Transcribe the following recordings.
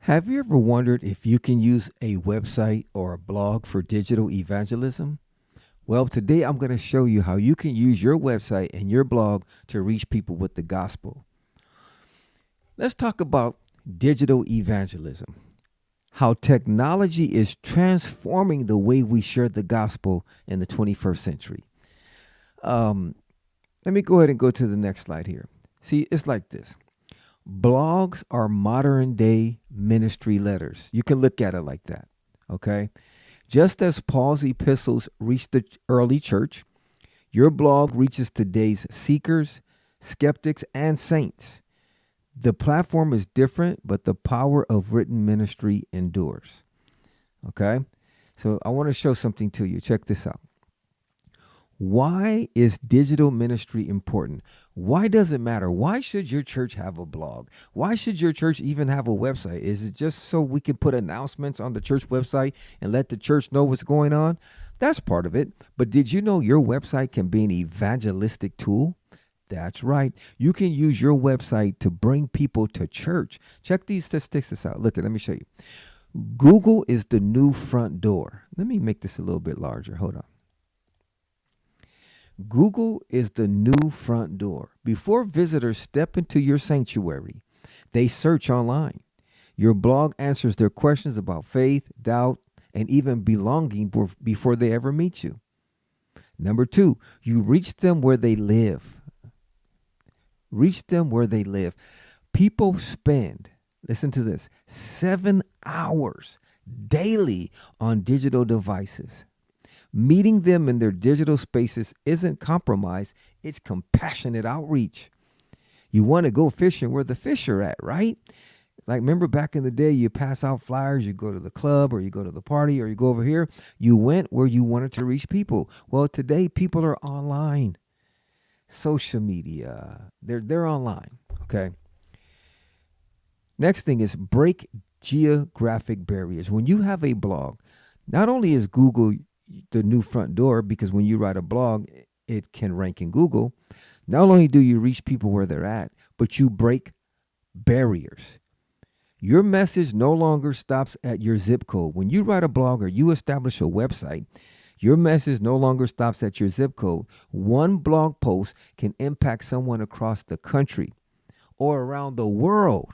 Have you ever wondered if you can use a website or a blog for digital evangelism? Well, today I'm going to show you how you can use your website and your blog to reach people with the gospel. Let's talk about digital evangelism, how technology is transforming the way we share the gospel in the 21st century. Um, Let me go ahead and go to the next slide here. See, it's like this. Blogs are modern day ministry letters. You can look at it like that. Okay. Just as Paul's epistles reached the early church, your blog reaches today's seekers, skeptics, and saints. The platform is different, but the power of written ministry endures. Okay. So I want to show something to you. Check this out. Why is digital ministry important? Why does it matter? Why should your church have a blog? Why should your church even have a website? Is it just so we can put announcements on the church website and let the church know what's going on? That's part of it. But did you know your website can be an evangelistic tool? That's right. You can use your website to bring people to church. Check these statistics out. Look, let me show you. Google is the new front door. Let me make this a little bit larger. Hold on. Google is the new front door. Before visitors step into your sanctuary, they search online. Your blog answers their questions about faith, doubt, and even belonging before they ever meet you. Number two, you reach them where they live. Reach them where they live. People spend, listen to this, 7 hours daily on digital devices. Meeting them in their digital spaces isn't compromise, it's compassionate outreach. You want to go fishing where the fish are at, right? Like, remember back in the day, you pass out flyers, you go to the club or you go to the party or you go over here. You went where you wanted to reach people. Well, today people are online. Social media, they're online, okay? Next thing is break geographic barriers. When you have a blog, not only is Google the new front door, because when you write a blog, it can rank in Google. Not only do you reach people where they're at, but you break barriers. Your message no longer stops at your zip code. When you write a blog or you establish a website, your message no longer stops at your zip code. One blog post can impact someone across the country or around the world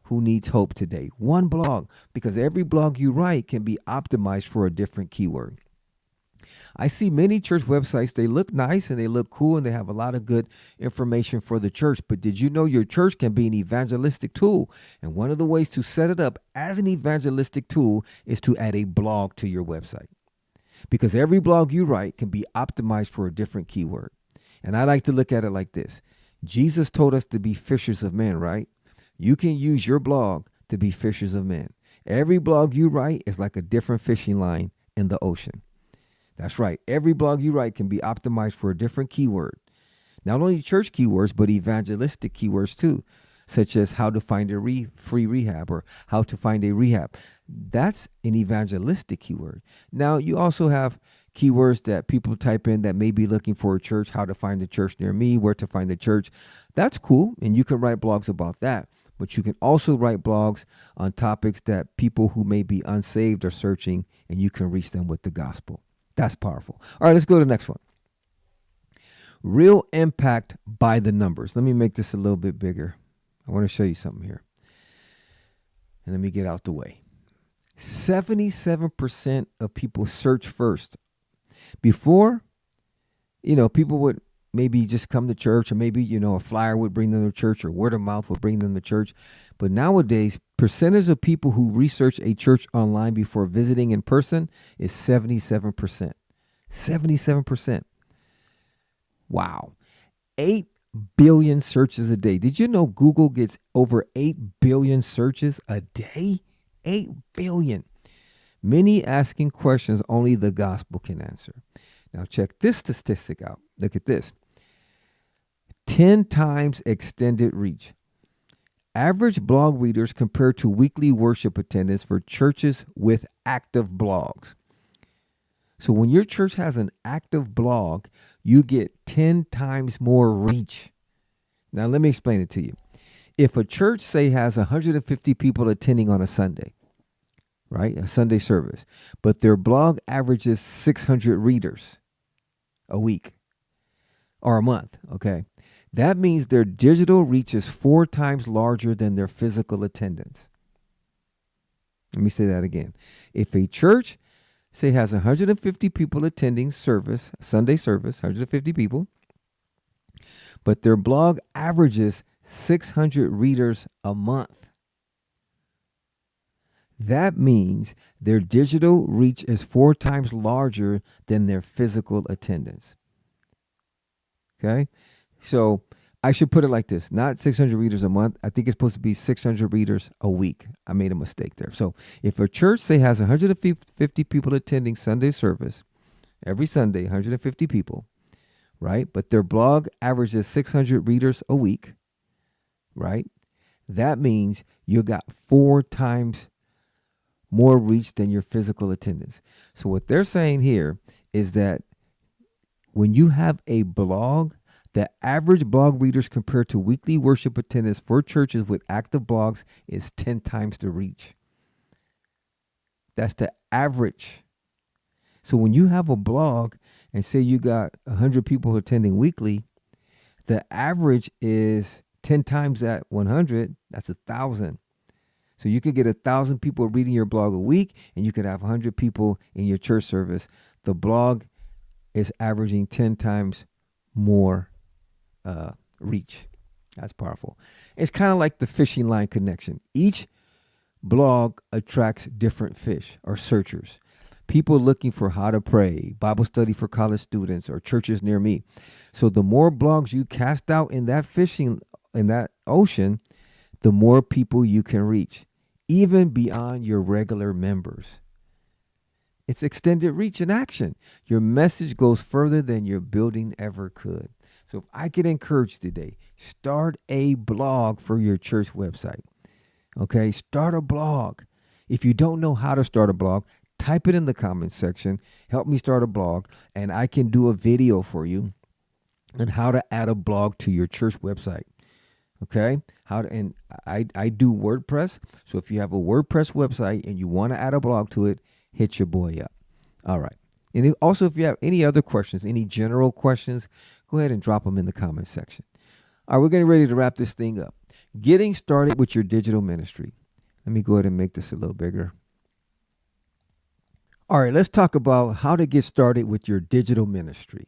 who needs hope today. One blog, because every blog you write can be optimized for a different keyword. I see many church websites, they look nice and they look cool and they have a lot of good information for the church. But did you know your church can be an evangelistic tool? And one of the ways to set it up as an evangelistic tool is to add a blog to your website. Because every blog you write can be optimized for a different keyword. And I like to look at it like this. Jesus told us to be fishers of men, right? You can use your blog to be fishers of men. Every blog you write is like a different fishing line in the ocean. That's right. Every blog you write can be optimized for a different keyword. Not only church keywords, but evangelistic keywords too, such as how to find a free rehab or how to find a rehab. That's an evangelistic keyword. Now, you also have keywords that people type in that may be looking for a church, how to find a church near me, where to find the church. That's cool, and you can write blogs about that. But you can also write blogs on topics that people who may be unsaved are searching, and you can reach them with the gospel. That's powerful. All right, let's go to the next one. Real impact by the numbers. Let me make this a little bit bigger. I want to show you something here. And let me get out the way. 77% of people search first. Before, people would maybe just come to church, or maybe, a flyer would bring them to church, or word of mouth would bring them to church. But nowadays, percentage of people who research a church online before visiting in person is 77%. 77%. Wow. 8 billion searches a day. Did you know Google gets over 8 billion searches a day? 8 billion. Many asking questions only the gospel can answer. Now check this statistic out. Look at this. 10 times extended reach. Average blog readers compared to weekly worship attendance for churches with active blogs. So when your church has an active blog, you get 10 times more reach. Now let me explain it to you. if a church, say, has 150 people attending on a Sunday, right? A Sunday service, but their blog averages 600 readers a week or a month, okay? That means their digital reach is 4 times larger than their physical attendance. Let me say that again. If a church, say, has 150 people attending service, Sunday service, 150 people, but their blog averages 600 readers a month, that means their digital reach is 4 times larger than their physical attendance. Okay? So I should put it like this, not 600 readers a month. I think it's supposed to be 600 readers a week. I made a mistake there. So if a church, say, has 150 people attending Sunday service, every Sunday, 150 people, right? But their blog averages 600 readers a week, right? That means you got 4 times more reach than your physical attendance. So what they're saying here is that when you have a blog, the average blog readers compared to weekly worship attendance for churches with active blogs is 10 times the reach. That's the average. So when you have a blog and say you got 100 people attending weekly, the average is 10 times that 100, that's 1,000. So you could get 1,000 people reading your blog a week, and you could have 100 people in your church service. The blog is averaging 10 times more reach. That's powerful. It's kind of like the fishing line connection. Each blog attracts different fish or searchers. People looking for how to pray, Bible study for college students, or churches near me. So the more blogs you cast out in that ocean, the more people you can reach, even beyond your regular members. It's extended reach in action. Your message goes further than your building ever could. So if I could encourage you today, start a blog for your church website. Okay, start a blog. If you don't know how to start a blog, type it in the comments section. Help me start a blog, and I can do a video for you on how to add a blog to your church website. Okay, I do WordPress. So if you have a WordPress website and you want to add a blog to it, hit your boy up. All right. And also, if you have any other questions, any general questions, go ahead and drop them in the comments section. All right, we're getting ready to wrap this thing up. Getting started with your digital ministry. Let me go ahead and make this a little bigger. All right, let's talk about how to get started with your digital ministry.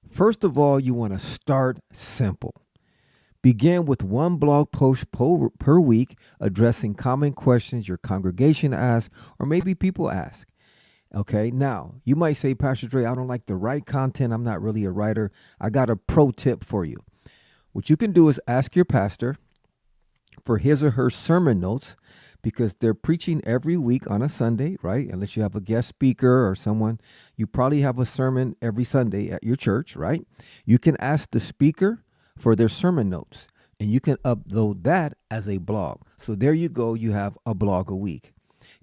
First of all, you want to start simple. Begin with one blog post per week addressing common questions your congregation asks, or maybe people ask. Okay, now you might say, Pastor Dre, I don't like to write content. I'm not really a writer. I got a pro tip for you. What you can do is ask your pastor for his or her sermon notes, because they're preaching every week on a Sunday, right? Unless you have a guest speaker or someone, you probably have a sermon every Sunday at your church, right? You can ask the speaker for their sermon notes, and you can upload that as a blog. So there you go. You have a blog a week.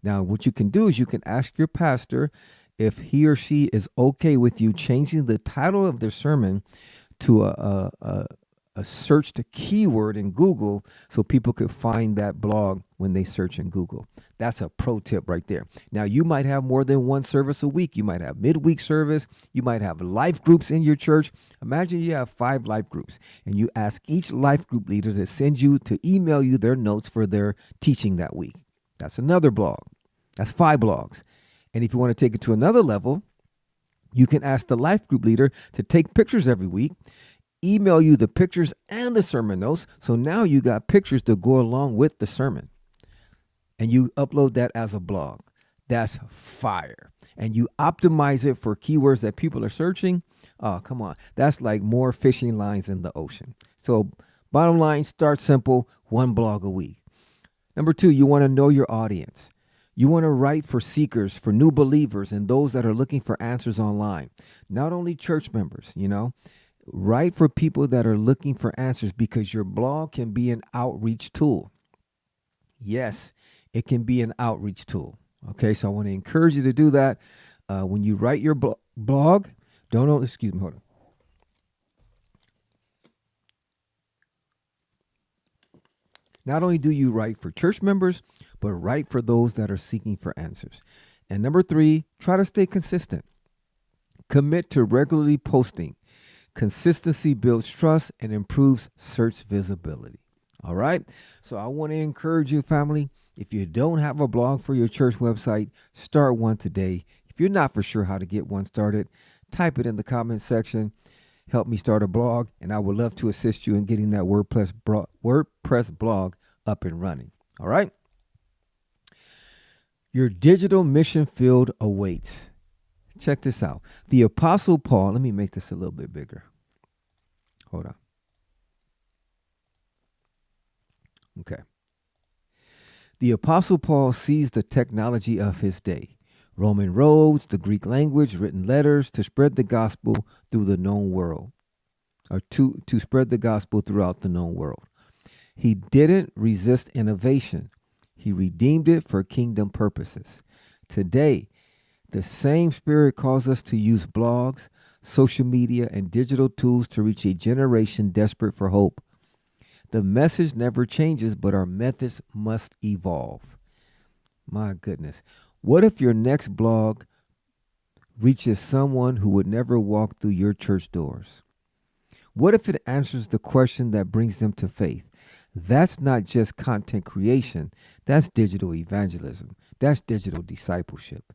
Now, what you can do is you can ask your pastor if he or she is okay with you changing the title of their sermon to a searched keyword in Google so people could find that blog when they search in Google. That's a pro tip right there. Now, you might have more than one service a week. You might have midweek service. You might have life groups in your church. Imagine you have 5 life groups, and you ask each life group leader to email you their notes for their teaching that week. That's another blog. That's 5 blogs. And if you want to take it to another level, you can ask the life group leader to take pictures every week, email you the pictures and the sermon notes. So now you got pictures to go along with the sermon, and you upload that as a blog. That's fire. And you optimize it for keywords that people are searching. Oh, come on. That's like more fishing lines in the ocean. So bottom line, start simple, 1 blog a week. Number 2, you want to know your audience. You want to write for seekers, for new believers, and those that are looking for answers online. Not only church members, Write for people that are looking for answers, because your blog can be an outreach tool. Yes, it can be an outreach tool. Okay, so I want to encourage you to do that. When you write your blog, excuse me, hold on. Not only do you write for church members, but write for those that are seeking for answers. And number 3, try to stay consistent. Commit to regularly posting. Consistency builds trust and improves search visibility. All right. So I want to encourage you, family. If you don't have a blog for your church website, start one today. If you're not for sure how to get one started, type it in the comment section. Help me start a blog, and I would love to assist you in getting that WordPress blog up and running. All right. Your digital mission field awaits. Check this out. The Apostle Paul, let me make this a little bit bigger. Hold on. Okay. The Apostle Paul sees the technology of his day. Roman roads, the Greek language, written letters to spread the gospel through the known world, or to spread the gospel throughout the known world. He didn't resist innovation. He redeemed it for kingdom purposes. Today, the same Spirit calls us to use blogs, social media, and digital tools to reach a generation desperate for hope. The message never changes, but our methods must evolve. My goodness. What if your next blog reaches someone who would never walk through your church doors? What if it answers the question that brings them to faith? That's not just content creation. That's digital evangelism. That's digital discipleship.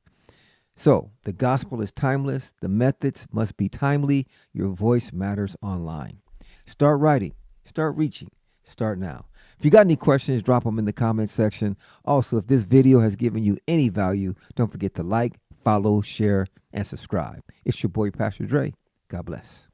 So the gospel is timeless. The methods must be timely. Your voice matters online. Start writing. Start reaching. Start now. If you got any questions, drop them in the comment section. Also, if this video has given you any value, don't forget to like, follow, share, and subscribe. It's your boy, Pastor Dre. God bless.